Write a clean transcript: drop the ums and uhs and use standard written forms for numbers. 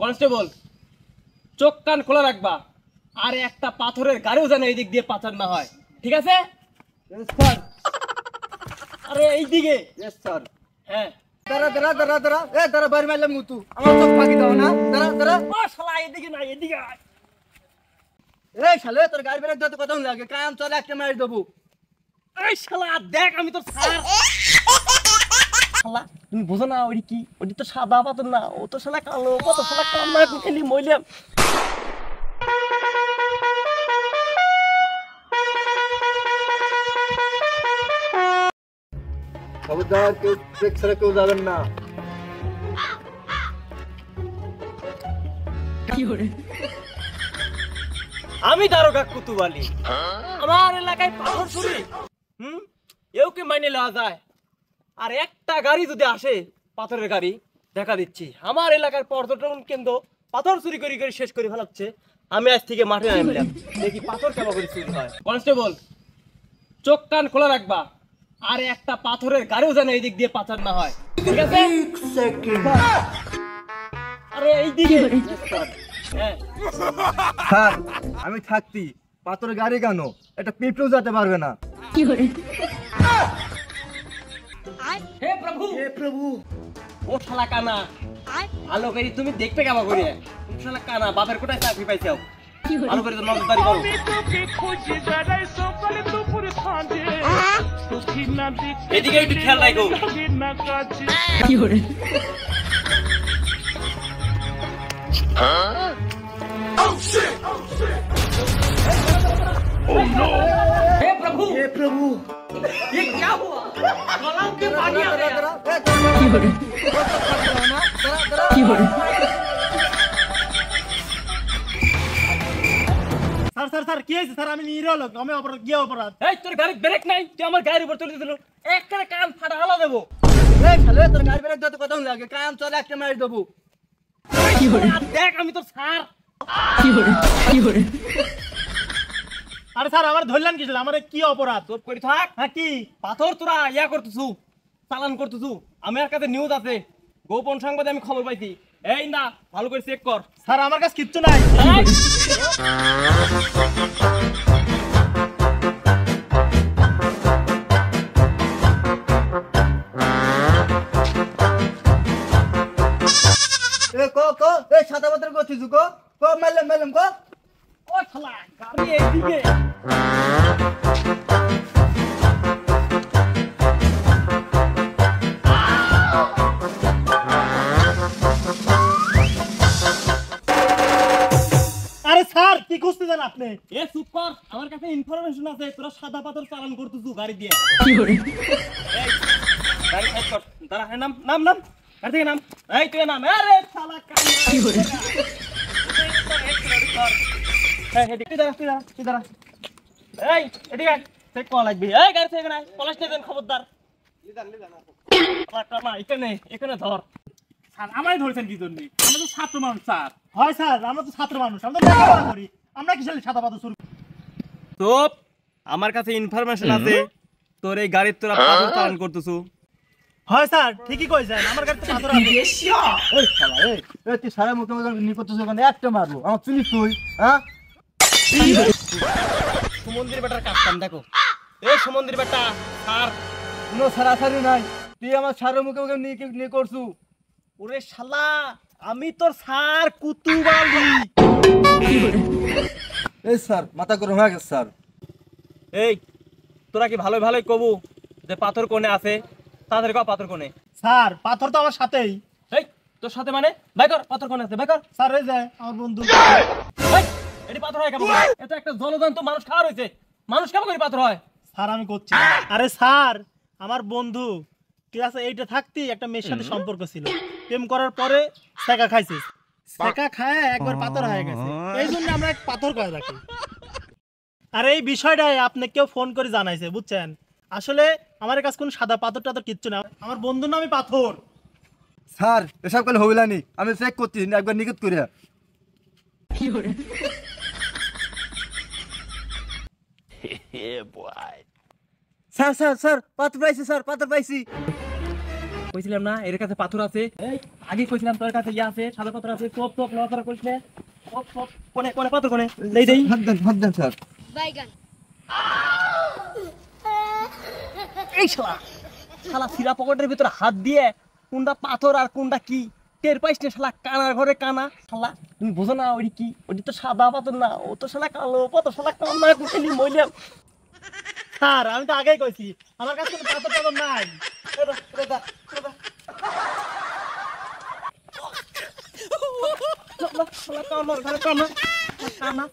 Constable, চোখ কান খোলা রাখবা, আর একটা পাথরের গাড়িও যেন এই দিক দিয়ে পাচার না হয়, ঠিক আছে? স্যার। আরে এই দিকে। স্যার। হ্যাঁ। দাঁড়া দাঁড়া দাঁড়া দাঁড়া, দাঁড়া বাড়ি মারলাম মুতু, আমার চোখ ফাঁকি দাও না। দাঁড়া দাঁড়া। ও শালা, এদিকে না, এদিকে আয়। শালে তোর গাড়ি ব্রেক ধরতে কত লাগে, কাম চলে একটা মারি দেবো। এই শালা দেখ, আমি তো স্যার। শালা তুমি বোঝো না, ওই কি, ওই তো সাদা পাথর না, ও তো শালা কালো, কত শালা কামড়া খেলি মইলাম। খবরদার কেউ ব্রেক ছাড়া কেউ যাবেন না। আমি দারোগা কুতুবালি, আমার এলাকায় পাথর চুরি এও কি মাইনে লওয়া যায়? আর একটা গাড়ি যদি আসে, পাথরের গাড়ি, দেখা দিচ্ছি আমার এলাকার পর্যটন কেন্দ্র পাথর চুরি করে করে শেষ করে ফেলাচ্ছে। আমি আজ থেকে মাঠে নামলাম, দেখি পাথর কেমন করে চুরি হয়। কনস্টেবল, চোখ কান খোলা রাখবা, আর একটা পাথরের গাড়িও যেন এই দিক দিয়ে পাচার না হয়, ঠিক আছে? আরে এই দিকে। হ্যাঁ। স্যার, আমি থাকতি পাথরের গাড়ি কেন, এটা পিঁপড়েও যেতে পারবে না। হে প্রভু, হে প্রভু। ও শালা কানা, ভালো করে তুমি দেখবে কেমন করে? ও শালা কানা, বাপের কোটায় চাকরি পাইছাও, ভালো করে তো নজরদারি করো। এদিকে একটু খেয়াল রাখো। हे प्रभु, হে প্রভু। ये क्या हुआ? गलाव के पानी आ गया। স্যার স্যার স্যার কি হয়েছে স্যার? আমি নিরীহ লোক, আমি অপরাধ, কি অপরাধ? এই তোর গাড়ি ব্রেক নাই, তুই আমার গাড়ির উপর তুলে দিল, একটা কান ফাটা হালা দেবো। শালে তোর গাড়ি ব্রেক ধরতে কত লাগে, কাম চলে একটা মারি দেবো। দেখ, আমি তো স্যার। আরে স্যার, আমার ধরলেন কি? আমার কি অপরাধ? তোর করে থাক। হ্যাঁ কি? পাথর তোরা ইয়া করতেছু, চালান করতেছু, আমার কাছে নিউজ আছে, গোপন সংবাদে আমি খবর পাইছি। এই না, ভালো করে চেক কর। স্যার আমার কাছে কিচ্ছু নাই। সাদা পাথর করছিস কো, মারলাম মারলাম কো। ও শালা, গাড়ি এইদিকে। আরে স্যার, কি খুঁজতেছেন আপনি? এ চুপ কর, আমার কাছে ইনফরমেশন আছে তোরা সাদা পাথর চালান করতেছু গাড়ি দিয়ে। এই, গাড়ি সাইড কর, দাঁড়া, হ্যাঁ, নাম নাম নাম, গাড়ি থেকে নাম। এই তুই নাম। আরে শালা কান্না। এই এদিকে দাঁড়া, তুই দাঁড়া, তুই দাঁড়া। এই এদিকে আয়, চেক করা লাগবে। এই গাড়ি থেকে নাই, পলাশ নেবেন, খবরদার। না, এখানে এখানে ধর। স্যার আমায় ধরেছেন কি জন্য? আমরা তো ছাত্র মানুষ স্যার। হয় স্যার, আমরা তো ছাত্র মানুষ, আমরা তো লেখাপড়া করি, আমরা কি সালে সাদা পাথর শুরু? চুপ, আমার কাছে ইনফরমেশন আছে তোর এই গাড়ির তোরা পাথর চালান করতেছু। হয় স্যার, ঠিকই কইছেন, আমার কাছে তো পাথর আছে। এই শালা, এই তুই সারা মুখে নি করতেছিস ওখানে, একটা মারবো, আমার চিনিস তুই? হ্যাঁ, সুমন্দির বেটার কাজটাম দেখো। এই সুমন্দির বেটা, আর কোনো সারাসারি নাই, তুই আমার সারা মুখে নি করছু। ওরে শালা, আমি তোর স্যার কুতুবালি। এই স্যার, মাথা গরম হয়ে গেছে স্যার। এই তোরা কি ভালোই ভালোই কবু যে পাথর কোণে আছে, তাদের কা পাথর কোণে? স্যার পাথর তো আমার সাথেই। এই তোর সাথে মানে ভাই কর, পাথর কোণে আছে ভাই কর। স্যার এই যে আমার বন্ধু। এই এটি পাথর হয় কেমন? এটা একটা জলজন্ত মানুষ খাওয়া রয়েছে, মানুষ কেমন করে পাথর হয়? স্যার আমি করছি। আরে স্যার, আমার বন্ধু ক্লাসে 8-এ থাকতেই একটা মেয়ের সাথে সম্পর্ক ছিল, প্রেম করার পরে সেকা খাইছে, সেকা খায় একবার পাথর হয়ে গেছে, এই জন্য আমরা এক পাথর করে রাখি। আর এই বিষয়টাই আপনি কেউ ফোন করে জানাইছে, বুঝছেন? আসলে আমার কাছে কোনো সাদা পাথর টাথর কিচ্ছু না, আমার বন্ধুর নামই পাথর। স্যার এসব কালে হইলানি, আমি চেক করছি একবার নিখুঁত করে। স্যার স্যার স্যার পাথর পাইছি, স্যার পাথর পাইছি। কইছিলাম না এর কাছে পাথর আছে, এই আগে কইছিলাম তোর কাছে ইয়া আছে, সাদা পাথর আছে, সব সব লড়াচড়া করিস না, সব সব কোনে কোনে পাথর কোনে দেই দেই। হাত দেন স্যার। বাইগান এই শালা শালা সিরা পকেটের ভিতরে হাত দিয়ে কোনটা পাথর আর কোনটা কি টের পাইস না শালা, কানার ঘরে কানা শালা, তুমি বোঝো না ওই কি, ওটি তো সাদা পাথর না, ও তো শালা কালো পাথর, শালা কান্না কুটেলি মইলাম। স্যার আমি তো আগেই কইছি আমার কাছে কোনো পাথর টাথর নাই। শালা কান্নার ঘরে কানা কানা